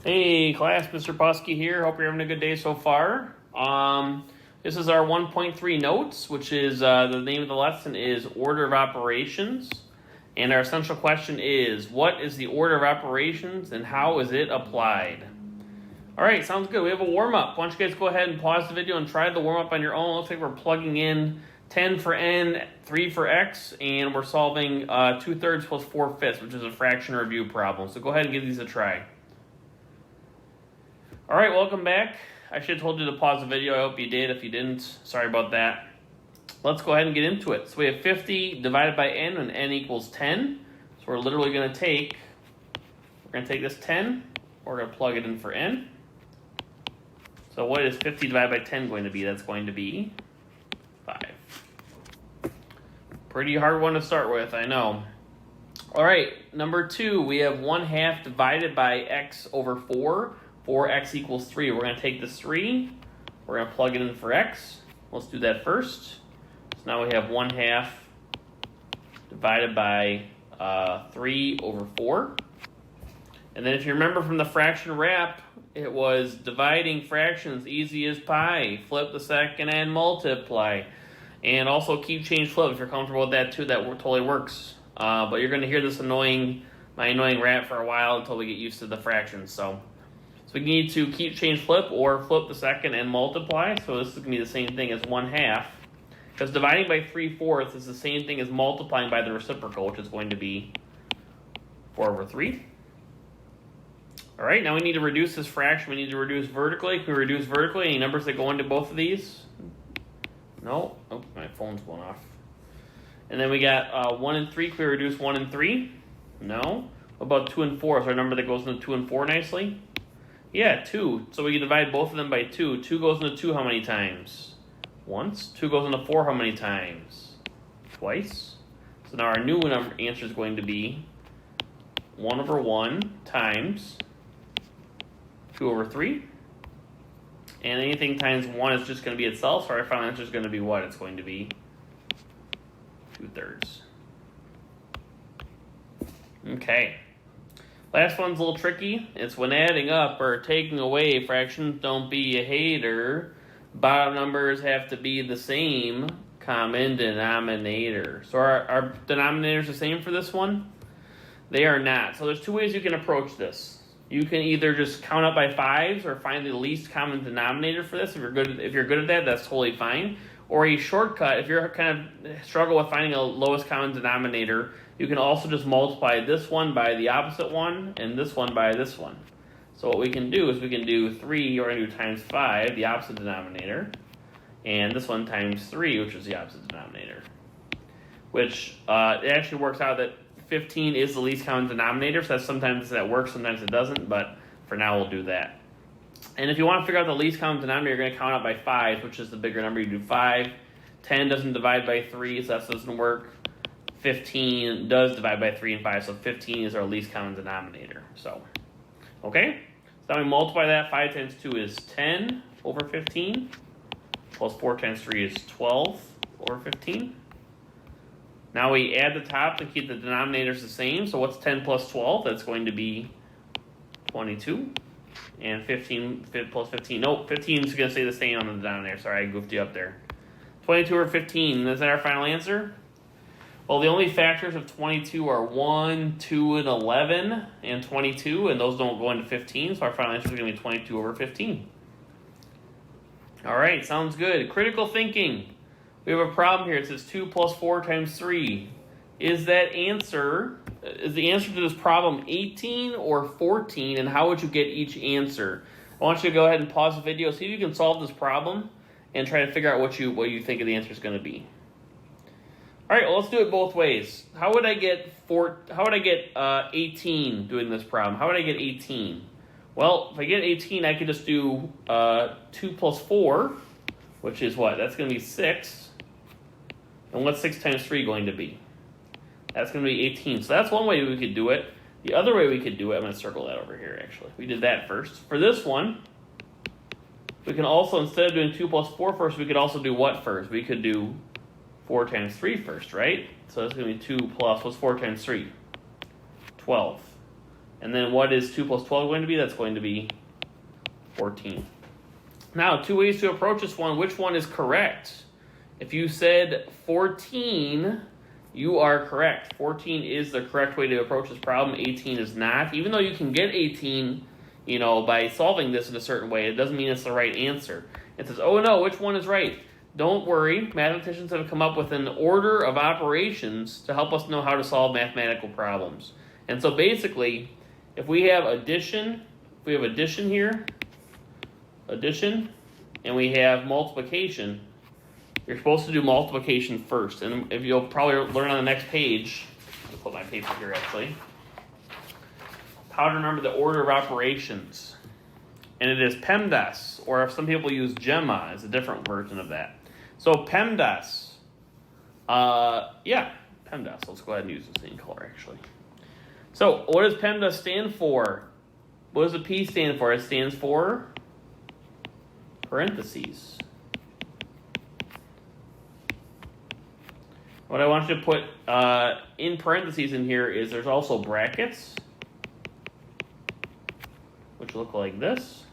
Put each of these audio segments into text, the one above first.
Hey class, Mr. Pusky here. Hope you're having a good day so far. This is our 1.3 notes, which is the name of the lesson is order of operations. And our essential question is, what is the order of operations and how is it applied? All right, sounds good. We have a warm-up. Why don't you guys go ahead and pause the video and try the warm-up on your own. Looks like we're plugging in 10 for n, 3 for x, and we're solving 2/3 plus 4/5, which is a fraction review problem. So go ahead and give these a try. All right, welcome back. I should have told you to pause the video. I hope you did. If you didn't, sorry about that. Let's go ahead and get into it. So we have 50 divided by n when n equals 10. So we're literally going to take this 10, we're going to plug it in for n. So what is 50 divided by 10 going to be? That's going to be 5. Pretty hard one to start with, I know. All right, number 2, we have 1/2 divided by x over 4. 4x equals 3. We're going to take this 3. We're going to plug it in for x. Let's do that first. So now we have 1/2 divided by 3 over 4. And then if you remember from the fraction wrap, it was dividing fractions easy as pie. Flip the second and multiply. And also keep, change, flip. If you're comfortable with that too, that totally works. But you're going to hear this my annoying rap for a while until we get used to the fractions. So we need to keep, change, flip, or flip the second and multiply. So this is going to be the same thing as 1/2. Because dividing by 3/4 is the same thing as multiplying by the reciprocal, which is going to be 4 over 3. All right, now we need to reduce this fraction. We need to reduce vertically. Can we reduce vertically? Any numbers that go into both of these? No. Oh, my phone's going off. And then we got 1 and 3. Can we reduce 1 and 3? No. What about 2 and 4? Is there a number that goes into 2 and 4 nicely? Yeah, 2. So we can divide both of them by 2. 2 goes into 2 how many times? Once. 2 goes into 4 how many times? Twice. So now our new answer is going to be 1 over 1 times 2 over 3. And anything times 1 is just going to be itself. So our final answer is going to be what? It's going to be 2/3. Okay. Last one's a little tricky. It's when adding up or taking away fractions, don't be a hater. Bottom numbers have to be the same common denominator. So our denominators the same for this one? They are not. So there's 2 ways you can approach this. You can either just count up by 5s or find the least common denominator for this. If you're good at that, that's totally fine. Or a shortcut, if you're kind of struggle with finding a lowest common denominator, you can also just multiply this one by the opposite one and this one by this one. So what we can do is we can do 3, we're going to do times 5, the opposite denominator, and this one times 3, which is the opposite denominator. Which it actually works out that 15 is the least common denominator, so sometimes that works, sometimes it doesn't, but for now we'll do that. And if you want to figure out the least common denominator, you're going to count out by 5, which is the bigger number. You do 5. 10 doesn't divide by 3, so that doesn't work. 15 does divide by 3 and 5, so 15 is our least common denominator. So, okay? So now we multiply that. 5 times 2 is 10 over 15. Plus 4 times 3 is 12 over 15. Now we add the top and keep the denominators the same. So what's 10 plus 12? That's going to be 22. And 15 plus 15. Nope, 15 is going to stay the same on the denominator. Sorry, I goofed you up there. 22 over 15. Is that our final answer? Well, the only factors of 22 are 1, 2, and 11, and 22, and those don't go into 15, so our final answer is going to be 22 over 15. All right, sounds good. Critical thinking. We have a problem here. It says 2 plus 4 times 3. Is the answer to this problem 18 or 14, and how would you get each answer? I want you to go ahead and pause the video, see if you can solve this problem, and try to figure out what you think the answer is going to be. All right, well, let's do it both ways. How would I get 18 doing this problem? How would I get 18? Well, if I get 18, I could just do 2 plus 4, which is what? That's going to be 6. And what's 6 times 3 going to be? That's going to be 18. So that's one way we could do it. The other way we could do it, I'm going to circle that over here, actually. We did that first. For this one, we can also, instead of doing 2 plus 4 first, we could also do what first? We could do 4 times 3 first, right? So that's going to be 2 plus, what's 4 times 3? 12. And then what is 2 plus 12 going to be? That's going to be 14. Now, 2 ways to approach this one. Which one is correct? If you said 14, you are correct. 14 is the correct way to approach this problem. 18 is not. Even though you can get 18, by solving this in a certain way, it doesn't mean it's the right answer. It says, oh no, which one is right? Don't worry. Mathematicians have come up with an order of operations to help us know how to solve mathematical problems. And so basically, if we have addition here, and we have multiplication, you're supposed to do multiplication first. And if you'll probably learn on the next page, I'll put my paper here actually, how to remember the order of operations. And it is PEMDAS, or if some people use GEMMA as a different version of that. So PEMDAS, PEMDAS. Let's go ahead and use the same color actually. So what does PEMDAS stand for? What does the P stand for? It stands for parentheses. What I want you to put in parentheses in here is there's also brackets, which look like this.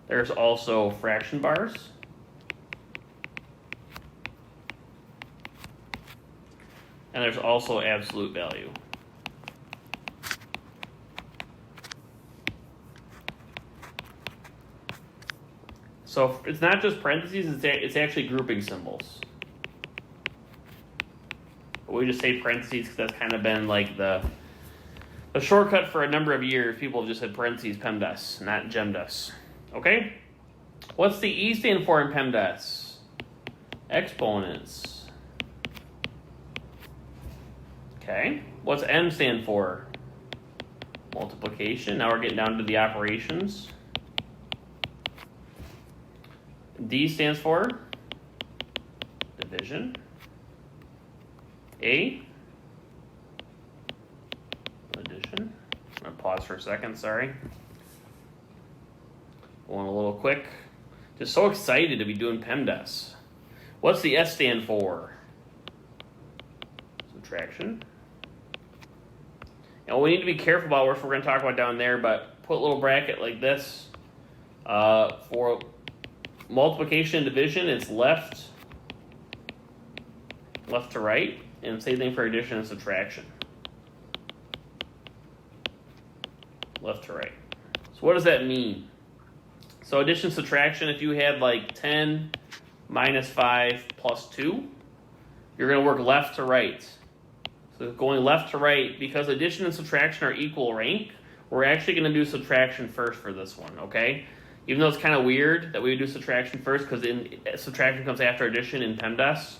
There's also fraction bars. And there's also absolute value. So it's not just parentheses, it's actually grouping symbols. But we just say parentheses because that's kind of been like the shortcut for a number of years. People have just said parentheses, PEMDAS, not GEMDAS. Okay? What's the E stand for in PEMDAS? Exponents. Okay. What's M stand for? Multiplication. Now we're getting down to the operations. D stands for division. A, addition. I'm going to pause for a second, sorry. Going a little quick. Just so excited to be doing PEMDAS. What's the S stand for? Subtraction. Now we need to be careful about what we're going to talk about down there, but put a little bracket like this. For multiplication and division, it's left to right. And same thing for addition and subtraction. Left to right. So what does that mean? So addition, subtraction, if you had like 10 minus 5 plus 2, you're going to work left to right. So going left to right, because addition and subtraction are equal rank, we're actually going to do subtraction first for this one, okay? Even though it's kind of weird that we would do subtraction first, because subtraction comes after addition in PEMDAS,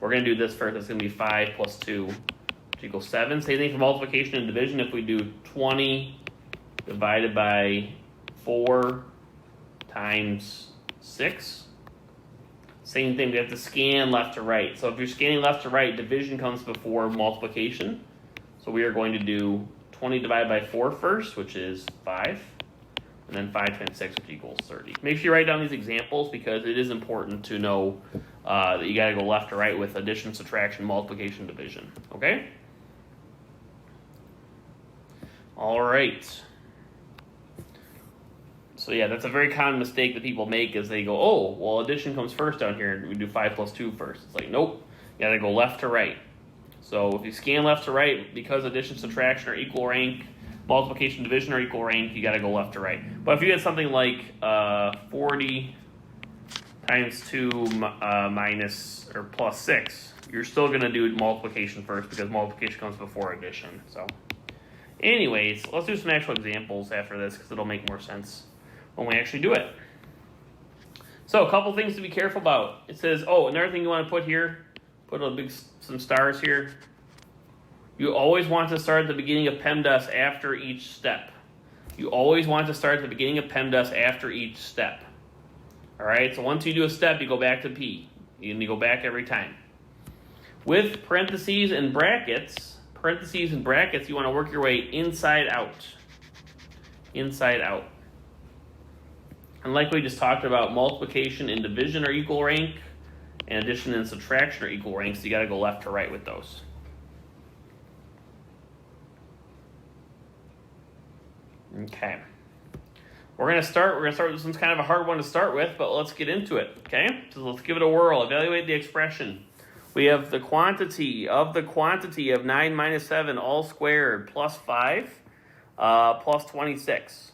we're going to do this first. It's going to be 5 plus 2, which equals 7. Same thing for multiplication and division. If we do 20 divided by 4 times 6, same thing. We have to scan left to right. So if you're scanning left to right, division comes before multiplication. So we are going to do 20 divided by 4 first, which is 5. And then 5 times 6, which equals 30. Make sure you write down these examples because it is important to know that you got to go left to right with addition, subtraction, multiplication, division. Okay? All right. So yeah, that's a very common mistake that people make is they go, oh, well, addition comes first down here, and we do 5 plus 2 first. It's like, nope, you got to go left to right. So if you scan left to right, because addition, subtraction are equal rank, multiplication, division are equal rank, you got to go left to right. But if you had something like 40 times 2 minus or plus 6, you're still going to do multiplication first because multiplication comes before addition. So anyways, let's do some actual examples after this because it'll make more sense when we actually do it. So a couple things to be careful about. It says, oh, another thing you want to put here, put some stars here. You always want to start at the beginning of PEMDAS after each step. You always want to start at the beginning of PEMDAS after each step. All right, so once you do a step, you go back to P. And you go back every time. With parentheses and brackets, you want to work your way inside out. Inside out. And like we just talked about, multiplication and division are equal rank, and addition and subtraction are equal rank, so you got to go left to right with those. Okay. We're gonna start. This one's kind of a hard one to start with, but let's get into it. Okay. So let's give it a whirl. Evaluate the expression. We have the quantity of 9 minus 7 all squared plus 5 plus 26.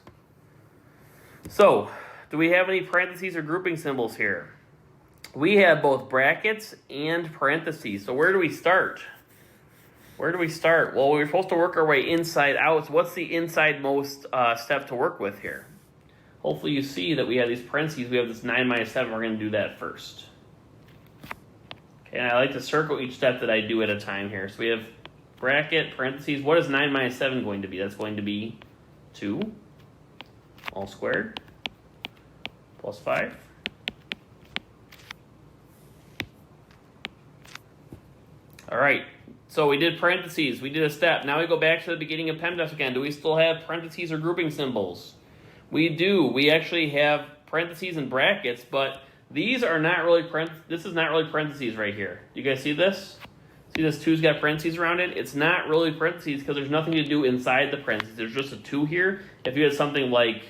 So, do we have any parentheses or grouping symbols here? We have both brackets and parentheses. So where do we start? Well, we're supposed to work our way inside out. So what's the inside most step to work with here? Hopefully you see that we have these parentheses. We have this 9 minus 7. We're going to do that first. Okay, and I like to circle each step that I do at a time here. So we have bracket, parentheses. What is 9 minus 7 going to be? That's going to be 2 all squared plus 5. All right, so we did parentheses. We did a step. Now we go back to the beginning of PEMDAS again. Do we still have parentheses or grouping symbols? We do. We actually have parentheses and brackets, but these are not really this is not really parentheses right here. You guys see this? See this 2's got parentheses around it? It's not really parentheses because there's nothing to do inside the parentheses. There's just a 2 here. If you had something like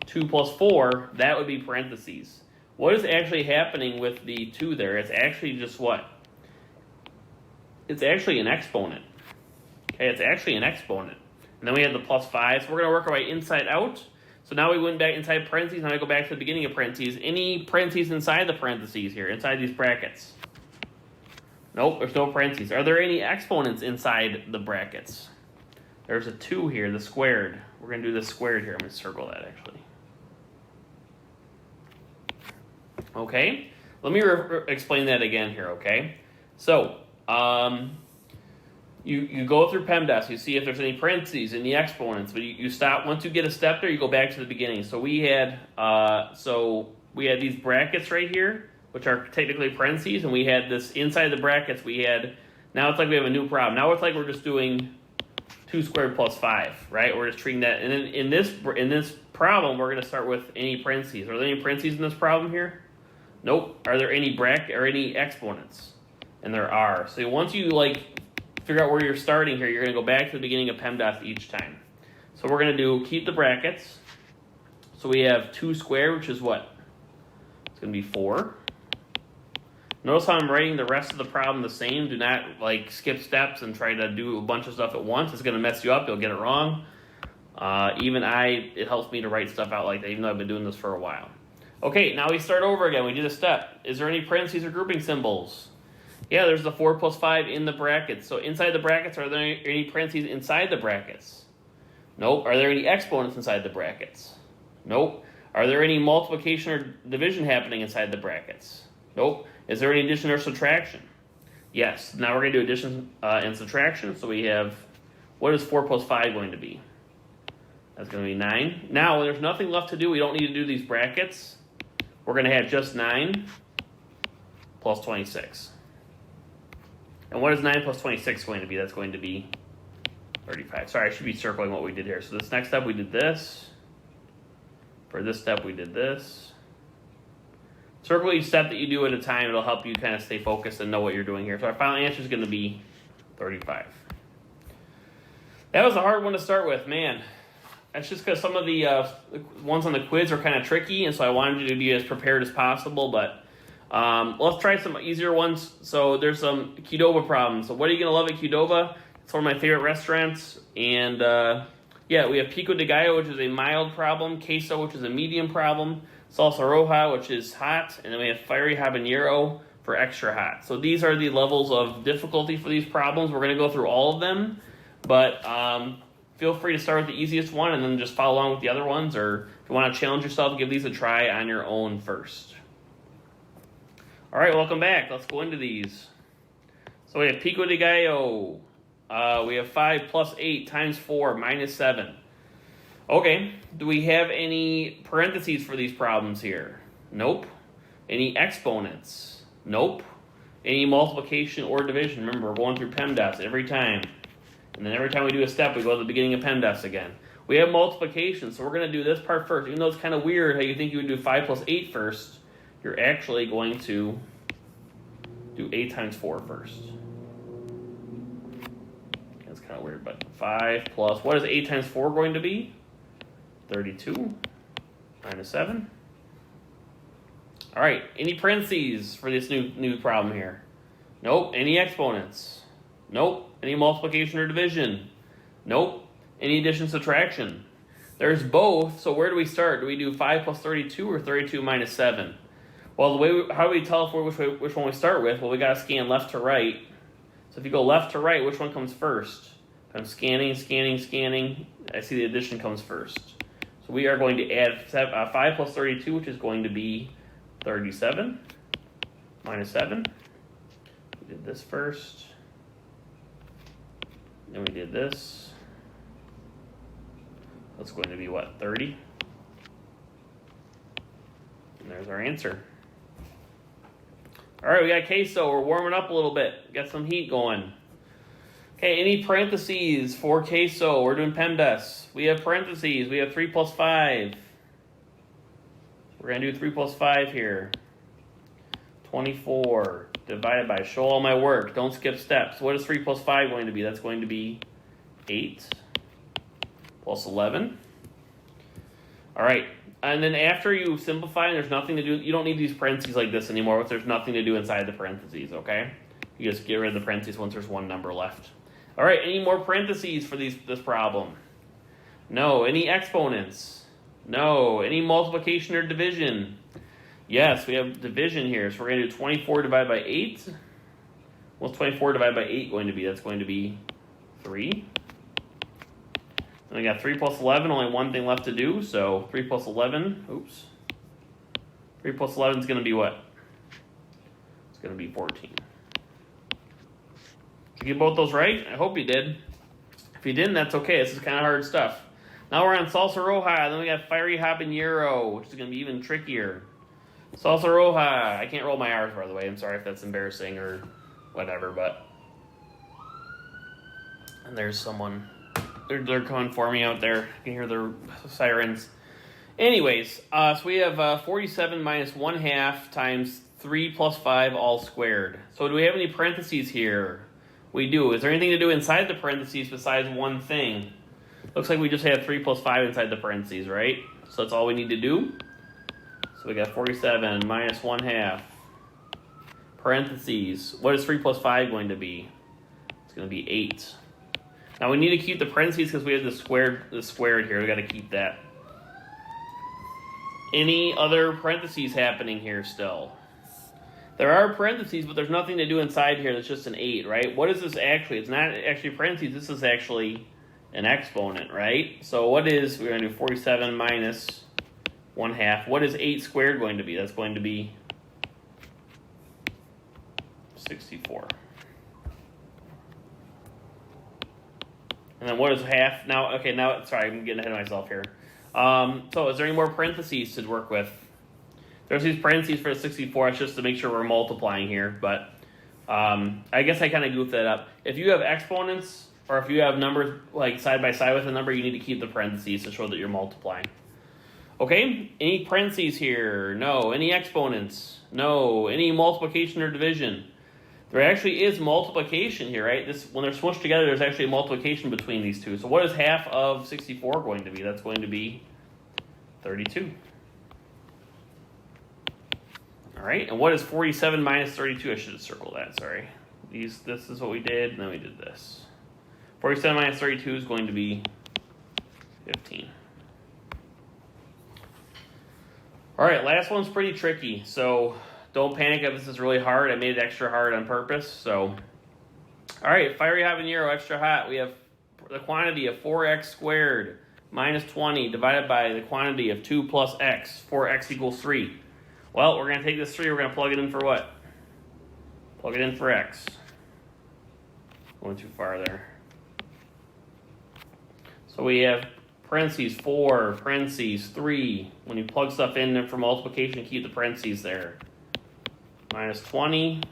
2 plus 4, that would be parentheses. What is actually happening with the 2 there? It's actually just what? It's actually an exponent. Okay, it's actually an exponent. And then we have the plus 5. So we're going to work our way inside out. So now we went back inside parentheses. Now we go back to the beginning of parentheses. Any parentheses inside the parentheses here, inside these brackets? Nope, there's no parentheses. Are there any exponents inside the brackets? There's a 2 here, the squared. We're going to do the squared here. I'm going to circle that actually. Okay, let me explain that again here, okay? So, you go through PEMDAS, you see if there's any parentheses, any exponents, but you stop. Once you get a step there, you go back to the beginning. So we had these brackets right here, which are technically parentheses, and we had this inside the brackets. Now it's like we have a new problem. Now it's like we're just doing 2 squared plus 5, right? We're just treating that. And then in this problem, we're going to start with any parentheses. Are there any parentheses in this problem here? Nope. Are there any bracket or any exponents? And there are. So once you figure out where you're starting here, you're going to go back to the beginning of PEMDAS each time. So we're going to keep the brackets. So we have 2 squared, which is what? It's going to be 4. Notice how I'm writing the rest of the problem the same. Do not skip steps and try to do a bunch of stuff at once. It's going to mess you up. You'll get it wrong. It helps me to write stuff out like that, even though I've been doing this for a while. Okay, now we start over again. We did a step. Is there any parentheses or grouping symbols? Yeah, there's the 4 plus 5 in the brackets. So inside the brackets, are there any parentheses inside the brackets? Nope. Are there any exponents inside the brackets? Nope. Are there any multiplication or division happening inside the brackets? Nope. Is there any addition or subtraction? Yes. Now we're going to do addition and subtraction. So we have, what is 4 plus 5 going to be? That's going to be 9. Now, when there's nothing left to do, we don't need to do these brackets. We're going to have just 9 plus 26. And what is 9 plus 26 going to be? That's going to be 35. Sorry, I should be circling what we did here. So this next step, we did this. For this step, we did this. Circle each step that you do at a time. It'll help you kind of stay focused and know what you're doing here. So our final answer is going to be 35. That was a hard one to start with, man. That's just because some of the ones on the quiz are kind of tricky, and so I wanted you to be as prepared as possible, but let's try some easier ones. So there's some Qdoba problems. So what are you going to love at Qdoba? It's one of my favorite restaurants. And we have Pico de Gallo, which is a mild problem. Queso, which is a medium problem. Salsa Roja, which is hot. And then we have Fiery Habanero for extra hot. So these are the levels of difficulty for these problems. We're going to go through all of them. But feel free to start with the easiest one and then just follow along with the other ones. Or if you want to challenge yourself, give these a try on your own first. All right, welcome back. Let's go into these. So we have Pico de Gallo. We have 5 plus 8 times 4 minus 7. Okay, do we have any parentheses for these problems here? Nope. Any exponents? Nope. Any multiplication or division? Remember, we're going through PEMDAS every time. And then every time we do a step, we go to the beginning of PEMDAS again. We have multiplication, so we're going to do this part first. Even though it's kind of weird how you think you would do 5 plus 8 first, you're actually going to do 8 times 4 first. That's kind of weird, but 5 plus, what is 8 times 4 going to be? 32 minus 7. All right, any parentheses for this new problem here? Nope. Any exponents? Nope. Any multiplication or division? Nope. Any addition, subtraction? There's both, so where do we start? Do we do 5 plus 32 or 32 minus 7? Well, how do we tell which one we start with? Well, we got to scan left to right. So if you go left to right, which one comes first? If I'm scanning, I see the addition comes first. So we are going to add 5 plus 32, which is going to be 37 minus 7. We did this first. Then we did this. That's going to be what, 30? And there's our answer. All right, we got queso. We're warming up a little bit. Got some heat going. Okay, any parentheses for queso? We're doing PEMDAS. We have parentheses. We have 3 plus 5. We're going to do 3 plus 5 here. 24 divided by, show all my work. Don't skip steps. What is 3 plus 5 going to be? That's going to be 8 plus 11. All right. And then after you simplify, there's nothing to do. You don't need these parentheses like this anymore. There's nothing to do inside the parentheses, okay? You just get rid of the parentheses once there's one number left. All right, any more parentheses for this problem? No. Any exponents? No. Any multiplication or division? Yes, we have division here. So we're going to do 24 divided by 8. What's 24 divided by 8 going to be? That's going to be 3. And we got 3 plus 11, only one thing left to do. So 3 plus 11, 3 plus 11 is going to be what? It's going to be 14. Did you get both those right? I hope you did. If you didn't, that's okay. This is kind of hard stuff. Now we're on Salsa Roja. Then we got Fiery Habanero, which is going to be even trickier. Salsa Roja. I can't roll my R's, by the way. I'm sorry if that's embarrassing or whatever, but... And there's someone... They're coming for me out there. You can hear their sirens. Anyways, so we have 47 minus 1/2 times 3 plus 5 all squared. So do we have any parentheses here? We do. Is there anything to do inside the parentheses besides one thing? Looks like we just have 3 plus 5 inside the parentheses, right? So that's all we need to do. So we got 47 minus 1/2 parentheses. What is 3 plus 5 going to be? It's going to be 8. Now we need to keep the parentheses because we have the squared here. We got to keep that. Any other parentheses happening here still? There are parentheses, but there's nothing to do inside here. That's just an 8, right? What is this actually? It's not actually parentheses. This is actually an exponent, right? So what is, we're going to do 47 minus 1/2. What is 8 squared going to be? That's going to be 64. And then what is half? Now, okay, now, sorry, I'm getting ahead of myself here. So is there any more parentheses to work with? There's these parentheses for the 64. It's just to make sure we're multiplying here. But I guess I kind of goofed that up. If you have exponents, or if you have numbers like side by side with a number, you need to keep the parentheses to show that you're multiplying. Okay, any parentheses here? No. Any exponents? No. Any multiplication or division? There actually is multiplication here, right? When they're smushed together, there's actually a multiplication between these two. So what is half of 64 going to be? That's going to be 32. All right, and what is 47 minus 32? I should have circled that, sorry. This is what we did, and then we did this. 47 minus 32 is going to be 15. All right, last one's pretty tricky, so don't panic if this is really hard. I made it extra hard on purpose, so. All right, Fiery Habanero, extra hot. We have the quantity of 4x squared minus 20 divided by the quantity of 2 plus x. 4x equals 3. Well, we're going to take this 3, we're going to plug it in for what? Plug it in for x. Going too far there. So we have parentheses 4, parentheses 3. When you plug stuff in for multiplication, keep the parentheses there. Minus 20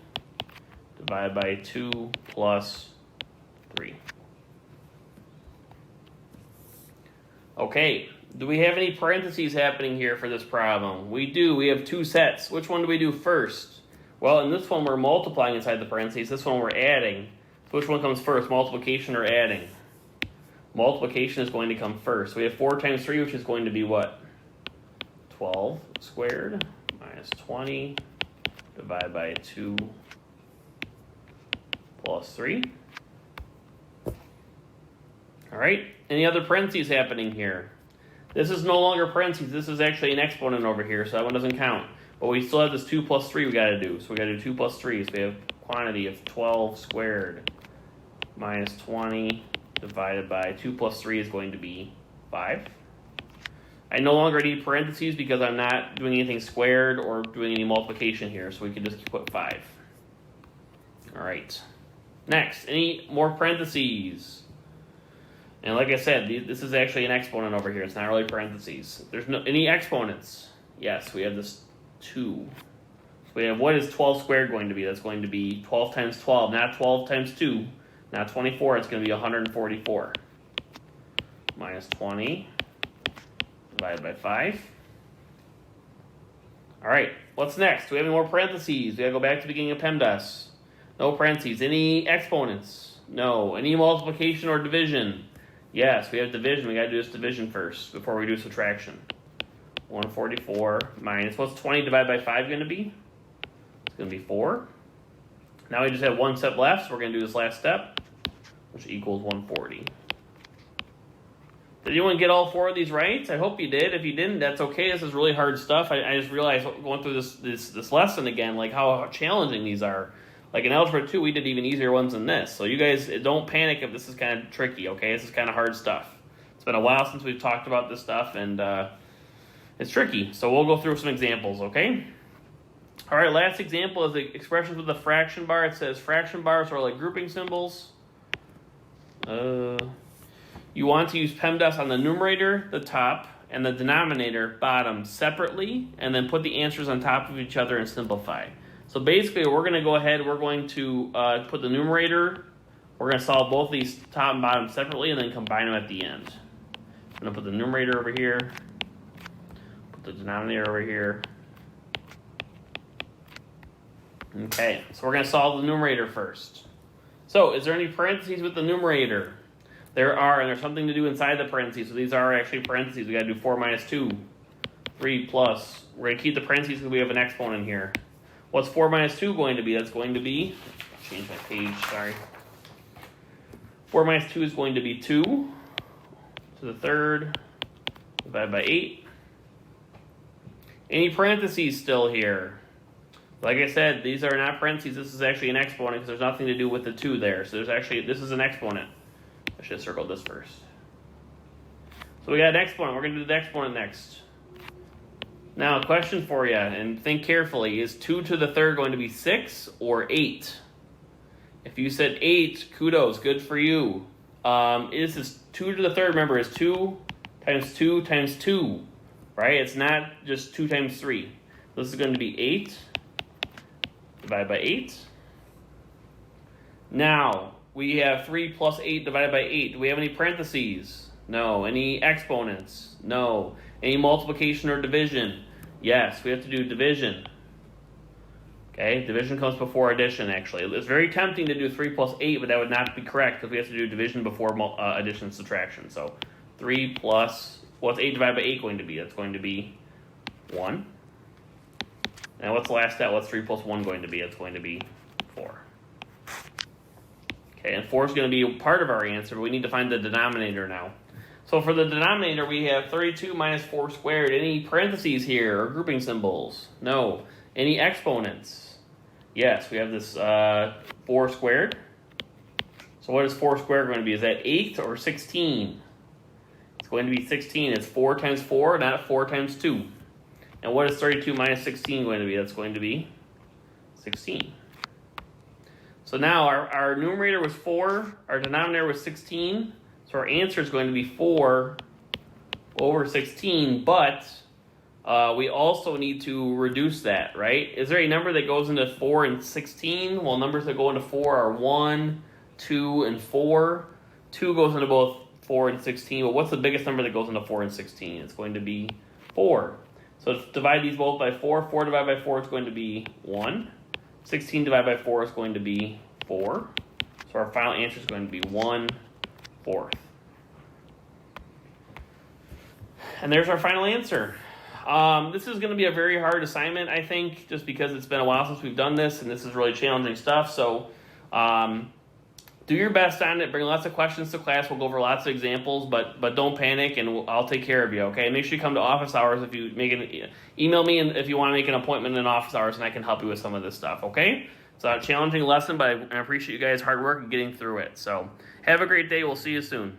divided by 2 plus 3. Okay, do we have any parentheses happening here for this problem? We do. We have 2 sets. Which one do we do first? Well, in this one, we're multiplying inside the parentheses. This one, we're adding. So which one comes first, multiplication or adding? multiplication is going to come first. So we have 4 times 3, which is going to be what? 12 squared minus 20 divided by 2 plus 3. All right, any other parentheses happening here? This is no longer parentheses. This is actually an exponent over here, so that one doesn't count. But we still have this 2 plus 3 we got to do. So we got to do 2 plus 3. So we have quantity of 12 squared minus 20 divided by 2 plus 3 is going to be 5. I no longer need parentheses because I'm not doing anything squared or doing any multiplication here, so we can just put 5. All right. Next, any more parentheses? And like I said, this is actually an exponent over here. It's not really parentheses. There's no any exponents. Yes, we have this 2. So we have, what is 12 squared going to be? That's going to be 12 times 12, not 12 times 2, not 24. It's going to be 144. Minus 20 divided by 5. All right, what's next? Do we have any more parentheses? We got to go back to the beginning of PEMDAS. No parentheses. Any exponents? No. Any multiplication or division? Yes, we have division. We got to do this division first before we do subtraction. 144 minus, what's 20 divided by 5 going to be? It's going to be 4. Now we just have one step left, so we're going to do this last step, which equals 140. Did anyone get all 4 of these right? I hope you did. If you didn't, that's okay. This is really hard stuff. I just realized going through this lesson again, like how challenging these are. Like in Algebra 2, we did even easier ones than this. So you guys, don't panic if this is kind of tricky, okay? This is kind of hard stuff. It's been a while since we've talked about this stuff, and it's tricky. So we'll go through some examples, okay? All right, last example is the expressions with the fraction bar. It says fraction bars are like grouping symbols. You want to use PEMDAS on the numerator, the top, and the denominator, bottom, separately, and then put the answers on top of each other and simplify. So basically, we're going to go ahead, we're going to put the numerator, we're going to solve both these top and bottom separately, and then combine them at the end. I'm going to put the numerator over here, put the denominator over here. Okay, so we're going to solve the numerator first. So, is there any parentheses with the numerator? There are, and there's something to do inside the parentheses. So these are actually parentheses. We got to do 4 minus 2, 3 plus. We're going to keep the parentheses because we have an exponent here. What's 4 minus 2 going to be? That's going to be, change my page, sorry. 4 minus 2 is going to be 2 to the third, divided by 8. Any parentheses still here? Like I said, these are not parentheses. This is actually an exponent because there's nothing to do with the 2 there. So there's actually, this is an exponent. I should have circled this first. So we got an exponent. We're going to do the exponent next. Now, a question for you, and think carefully. Is 2 to the third going to be 6 or 8? If you said 8, kudos, good for you. This is 2 to the third, remember, is 2 times 2 times 2, right? It's not just 2 times 3. This is going to be 8 divided by 8. Now, we have 3 plus 8 divided by 8. Do we have any parentheses? No. Any exponents? No. Any multiplication or division? Yes, we have to do division. Okay, division comes before addition, actually. It's very tempting to do 3 plus 8, but that would not be correct because we have to do division before addition and subtraction. So 3 plus, what's 8 divided by 8 going to be? That's going to be 1. Now what's the last step? What's 3 plus 1 going to be? It's going to be 4. Okay, and 4 is going to be part of our answer, but we need to find the denominator now. So for the denominator, we have 32 minus 4 squared. Any parentheses here or grouping symbols? No. Any exponents? Yes, we have this 4 squared. So what is 4 squared going to be? Is that 8 or 16? It's going to be 16. It's 4 times 4, not 4 times 2. And what is 32 minus 16 going to be? That's going to be 16. So now our numerator was 4, our denominator was 16. So our answer is going to be 4 over 16, but we also need to reduce that, right? Is there a number that goes into 4 and 16? Well, numbers that go into 4 are 1, 2, and 4. 2 goes into both 4 and 16, but what's the biggest number that goes into 4 and 16? It's going to be 4. So let's divide these both by 4. 4 divided by 4 is going to be 1. 16 divided by 4 is going to be 4. So our final answer is going to be 1/4. And there's our final answer. This is going to be a very hard assignment, I think, just because it's been a while since we've done this, and this is really challenging stuff. So do your best on it. Bring lots of questions to class. We'll go over lots of examples, but don't panic, and I'll take care of you, okay? Make sure you come to office hours if you email me and if you want to make an appointment in office hours, and I can help you with some of this stuff, okay? It's a challenging lesson, but I appreciate you guys' hard work and getting through it. So have a great day. We'll see you soon.